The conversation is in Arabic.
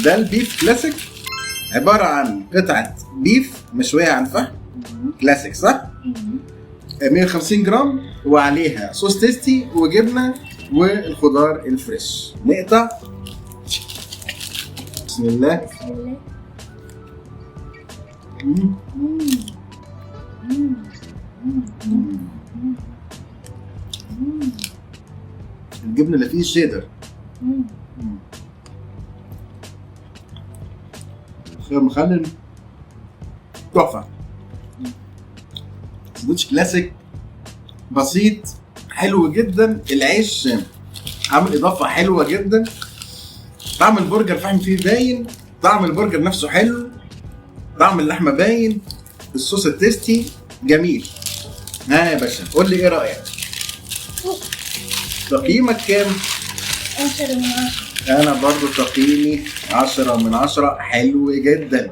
ده البيف كلاسيك، عباره عن قطعه بيف مشويه على الفحم كلاسيك صح؟ 150 جرام وعليها صوص تيستي وجبنه والخضار الفريش. نقطع. بسم الله. الجبنه اللي فيه الشيدر خيار مخلل تحفه. سندوتش كلاسيك بسيط حلو جدا. العيش عامل اضافه حلوه جدا. طعم البرجر فاهم فيه باين، طعم البرجر نفسه حلو، طعم اللحمه باين، الصوص التيستي جميل. ها يا باشا قول لي ايه رايك؟ تقييمك كام؟ 10 من 10. انا برضو تقييمي 10 من 10. حلو جدا.